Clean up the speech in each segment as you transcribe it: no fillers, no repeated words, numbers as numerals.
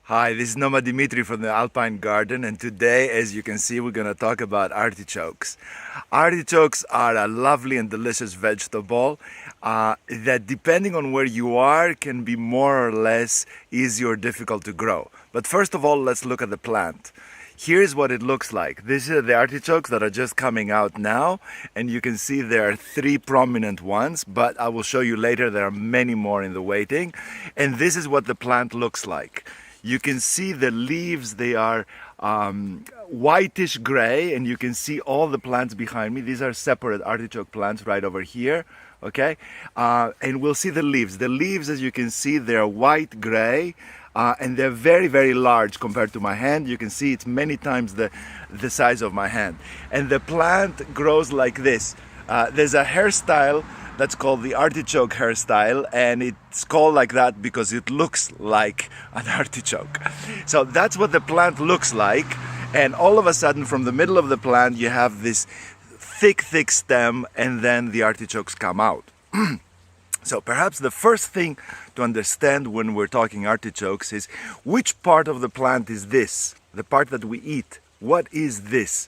Hi, this is Noma Dimitri from the Alpine Garden, and today, as you can see, we're going to talk about artichokes. Artichokes are a lovely and delicious vegetable that, depending on where you are, can be more or less easy or difficult to grow. But first of all, let's look at the plant. Here's what it looks like. These are the artichokes that are just coming out now, and you can see there are three prominent ones, but I will show you later there are many more in the waiting. And this is what the plant looks like. You can see the leaves, they are whitish gray, and you can see all the plants behind me. These are separate artichoke plants right over here, okay? And we'll see the leaves. The leaves, as you can see, they're white gray. And they're very, very large compared to my hand. You can see it's many times the size of my hand. And the plant grows like this. There's a hairstyle that's called the artichoke hairstyle, and it's called like that because it looks like an artichoke. So that's what the plant looks like. And all of a sudden, from the middle of the plant, you have this thick, thick stem, and then the artichokes come out. So perhaps the first thing to understand when we're talking artichokes is which part of the plant is this, the part that we eat. What is this?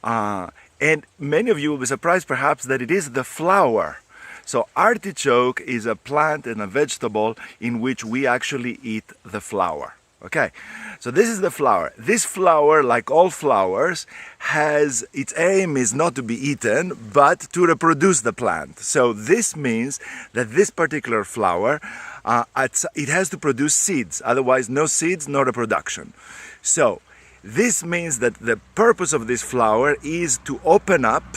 And many of you will be surprised perhaps that it is the flower. So artichoke is a plant and a vegetable in which we actually eat the flower. Okay, so this is the flower. This flower, like all flowers, has its aim is not to be eaten, but to reproduce the plant. So this means that this particular flower, it has to produce seeds. Otherwise, no seeds, no reproduction. So this means that the purpose of this flower is to open up,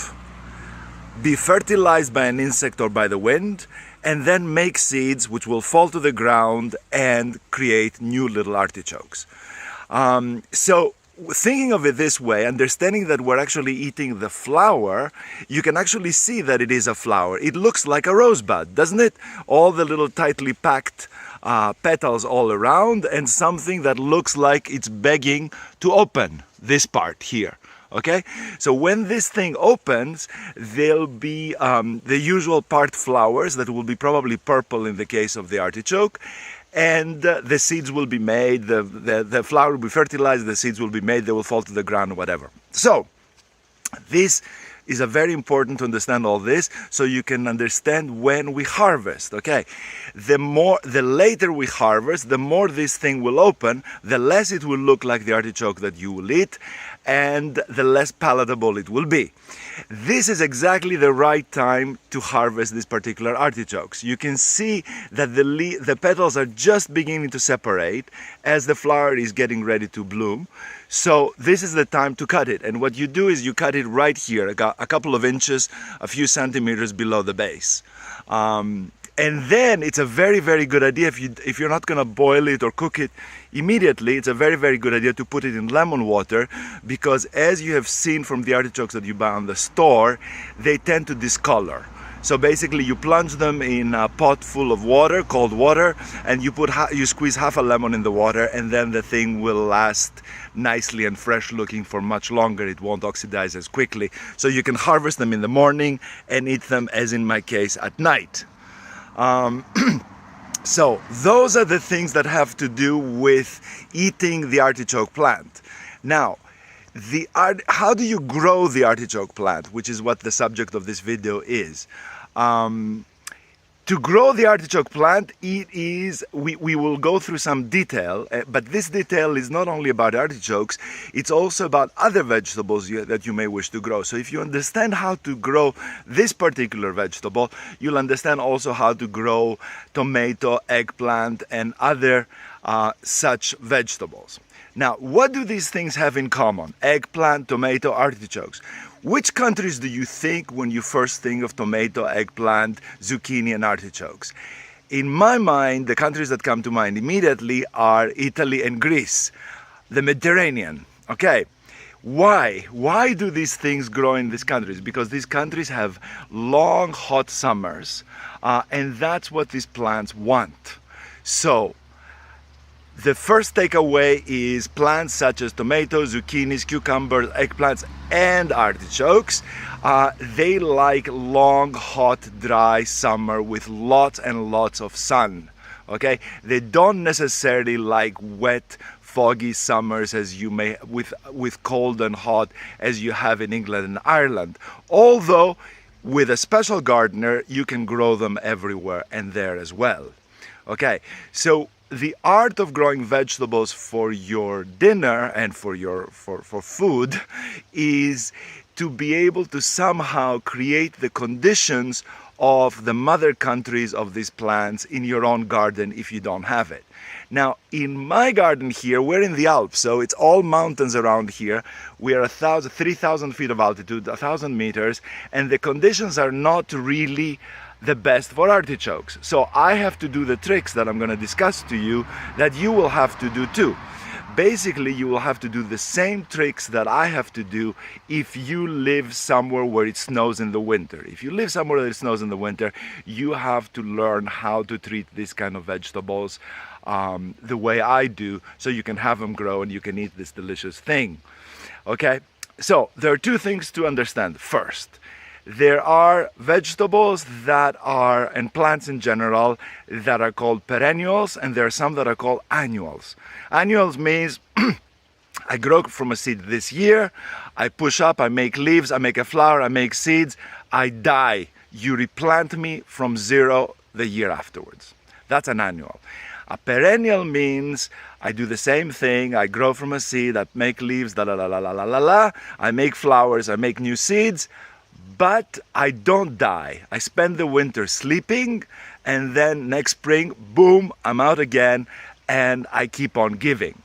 be fertilized by an insect or by the wind, and then make seeds which will fall to the ground and create new little artichokes. So thinking of it this way, understanding that we're actually eating the flower, you can actually see that it is a flower. It looks like a rosebud, doesn't it? All the little tightly packed petals all around, and something that looks like it's begging to open, this part here. Okay, so when this thing opens, there'll be the usual part flowers that will be probably purple in the case of the artichoke, and the seeds will be made, the flower will be fertilized, the seeds will be made, they will fall to the ground, whatever. So this is a very important to understand all this, so you can understand when we harvest. Okay, the later we harvest, the more this thing will open, the less it will look like the artichoke that you will eat, and the less palatable it will be. This is exactly the right time to harvest these particular artichokes. You can see that the petals are just beginning to separate as the flower is getting ready to bloom. So this is the time to cut it. And what you do is you cut it right here, a couple of inches, a few centimeters below the base. And then it's a very, very good idea, if you're not going to boil it or cook it immediately, it's a very, very good idea to put it in lemon water, because as you have seen from the artichokes that you buy on the store, they tend to discolor. So basically you plunge them in a pot full of water, cold water, and you squeeze half a lemon in the water, and then the thing will last nicely and fresh looking for much longer. It won't oxidize as quickly. So you can harvest them in the morning and eat them, as in my case, at night. So those are the things that have to do with eating the artichoke plant. Now, how do you grow the artichoke plant, which is what the subject of this video is. To grow the artichoke plant, we will go through some detail, but this detail is not only about artichokes, it's also about other vegetables that you may wish to grow. So if you understand how to grow this particular vegetable, you'll understand also how to grow tomato, eggplant, and other such vegetables. Now, what do these things have in common? Eggplant, tomato, artichokes. Which countries do you think when you first think of tomato, eggplant, zucchini, and artichokes? In my mind, the countries that come to mind immediately are Italy and Greece, the Mediterranean. Okay, why? Why do these things grow in these countries? Because these countries have long, hot summers, and that's what these plants want. So, the first takeaway is plants such as tomatoes, zucchinis, cucumbers, eggplants, and artichokes. They like long, hot, dry summer with lots and lots of sun. Okay, they don't necessarily like wet, foggy summers as you may with cold and hot as you have in England and Ireland. Although with a special gardener you can grow them everywhere and there as well. Okay, so the art of growing vegetables for your dinner and for food is to be able to somehow create the conditions of the mother countries of these plants in your own garden if you don't have it. Now, in my garden here, we're in the Alps, so it's all mountains around here. We are 3,000 feet of altitude, 1,000 meters, and the conditions are not really the best for artichokes. So I have to do the tricks that I'm going to discuss to you that you will have to do too. Basically, you will have to do the same tricks that I have to do if you live somewhere where it snows in the winter. If you live somewhere where it snows in the winter, you have to learn how to treat these kind of vegetables the way I do, so you can have them grow and you can eat this delicious thing. Okay, so there are two things to understand. First, there are vegetables that are, and plants in general, that are called perennials, and there are some that are called annuals. Annuals means I grow from a seed this year, I push up, I make leaves, I make a flower, I make seeds, I die. You replant me from zero the year afterwards. That's an annual. A perennial means I do the same thing, I grow from a seed, I make leaves, I make flowers, I make new seeds, but I don't die. I spend the winter sleeping, and then next spring, boom, I'm out again, and I keep on giving.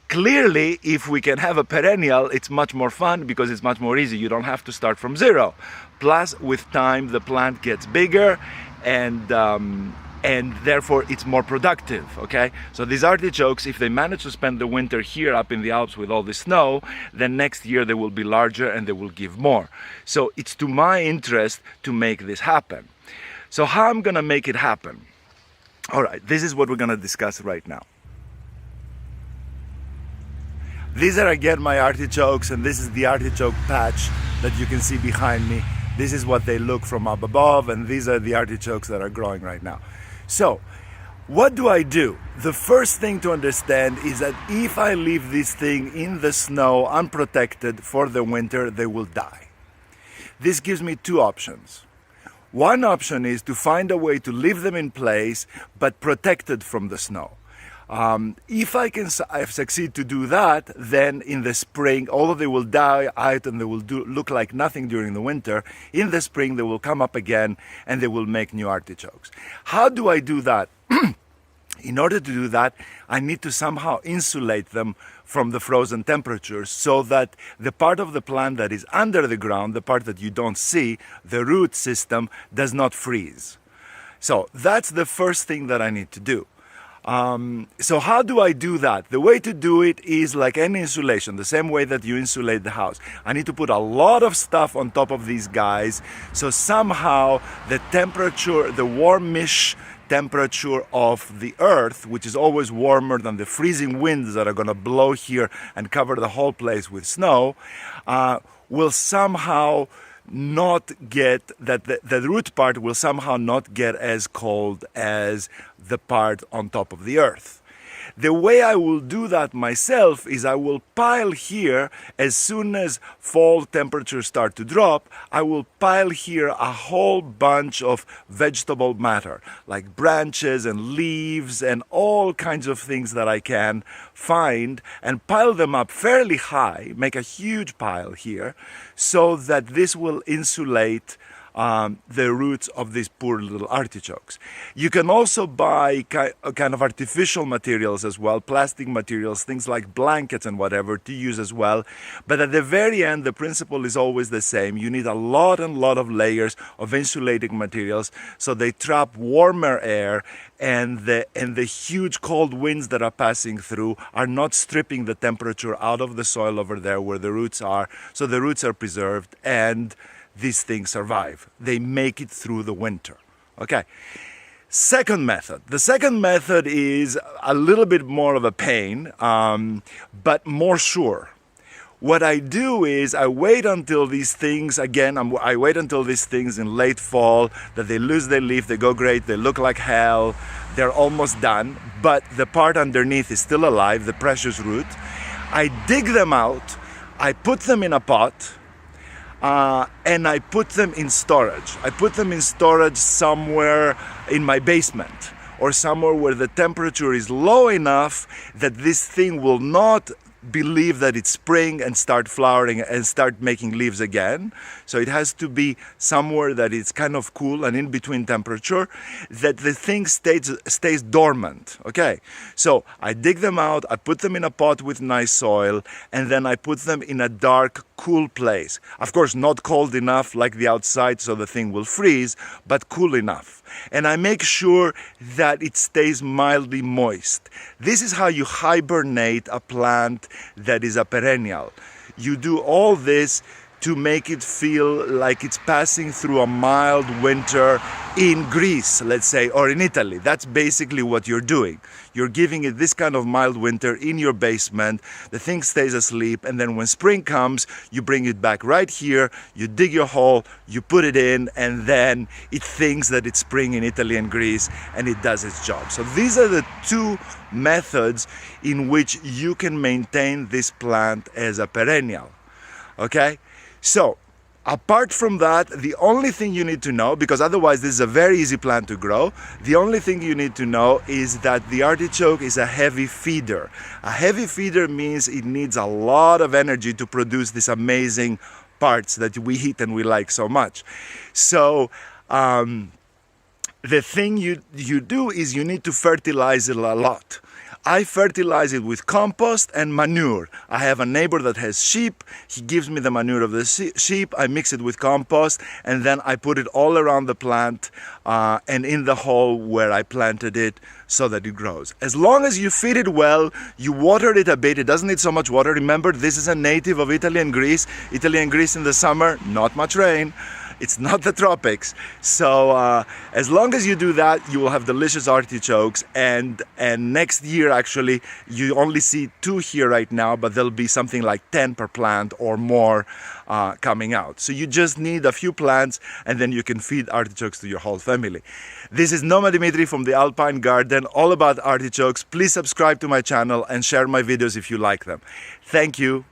Clearly, if we can have a perennial, it's much more fun because it's much more easy. You don't have to start from zero. Plus, with time, the plant gets bigger, and therefore it's more productive. Okay, so these artichokes, if they manage to spend the winter here up in the Alps with all the snow, then next year they will be larger and they will give more. So it's to my interest to make this happen. So how I'm gonna make it happen? All right, this is what we're gonna discuss right now. These are again my artichokes, and this is the artichoke patch that you can see behind me. This is what they look from up above, and these are the artichokes that are growing right now. So, what do I do? The first thing to understand is that if I leave this thing in the snow unprotected for the winter, they will die. This gives me two options. One option is to find a way to leave them in place, but protected from the snow. If I succeed to do that, then in the spring, although they will die out and they will look like nothing during the winter, in the spring they will come up again and they will make new artichokes. How do I do that? In order to do that, I need to somehow insulate them from the frozen temperatures so that the part of the plant that is under the ground, the part that you don't see, the root system, does not freeze. So that's the first thing that I need to do. So how do I do that? The way to do it is like any insulation, the same way that you insulate the house. I need to put a lot of stuff on top of these guys, so somehow the temperature, the warmish temperature of the earth, which is always warmer than the freezing winds that are going to blow here and cover the whole place with snow, will somehow not get, that the root part will somehow not get as cold as the part on top of the earth. The way I will do that myself is I will pile here, as soon as fall temperatures start to drop, I will pile here a whole bunch of vegetable matter, like branches and leaves and all kinds of things that I can find, and pile them up fairly high, make a huge pile here, so that this will insulate the roots of these poor little artichokes. You can also buy kind of artificial materials as well, plastic materials, things like blankets and whatever to use as well. But at the very end, the principle is always the same. You need a lot of layers of insulating materials so they trap warmer air, and the huge cold winds that are passing through are not stripping the temperature out of the soil over there where the roots are. So the roots are preserved and these things survive. They make it through the winter. Okay. Second method. The second method is a little bit more of a pain, but more sure. What I do is I wait until these things, I wait until these things in late fall, that they lose their leaf, they go great, they look like hell, They're almost done, but the part underneath is still alive, the precious root. I dig them out, I put them in a pot, and I put them in storage. I put them in storage somewhere in my basement or somewhere where the temperature is low enough that this thing will not believe that it's spring and start flowering and start making leaves again. So it has to be somewhere that it's kind of cool and in between temperature, that the thing stays dormant. Okay, so I dig them out, I put them in a pot with nice soil, and then I put them in a dark, cool place. Of course, not cold enough like the outside so the thing will freeze, but cool enough. And I make sure that it stays mildly moist. This is how you hibernate a plant that is a perennial. You do all this to make it feel like it's passing through a mild winter in Greece, let's say, or in Italy. That's basically what you're doing. You're giving it this kind of mild winter in your basement. The thing stays asleep, and then when spring comes, you bring it back right here, you dig your hole, you put it in, and then it thinks that it's spring in Italy and Greece, and it does its job. So these are the two methods in which you can maintain this plant as a perennial. Okay? So, apart from that, the only thing you need to know, because otherwise this is a very easy plant to grow, the only thing you need to know is that the artichoke is a heavy feeder. A heavy feeder means it needs a lot of energy to produce these amazing parts that we eat and we like so much. So, the thing you do is you need to fertilize it a lot. I fertilize it with compost and manure. I have a neighbor that has sheep. He gives me the manure of the sheep. I mix it with compost, and then I put it all around the plant and in the hole where I planted it so that it grows. As long as you feed it well, you water it a bit. It doesn't need so much water. Remember, this is a native of Italy and Greece. Italy and Greece in the summer, not much rain. It's not the tropics. So as long as you do that, you will have delicious artichokes. And next year, actually, you only see 2 here right now, but there'll be something like 10 per plant or more coming out. So you just need a few plants, and then you can feed artichokes to your whole family. This is Noma Dimitri from the Alpine Garden, all about artichokes. Please subscribe to my channel and share my videos if you like them. Thank you.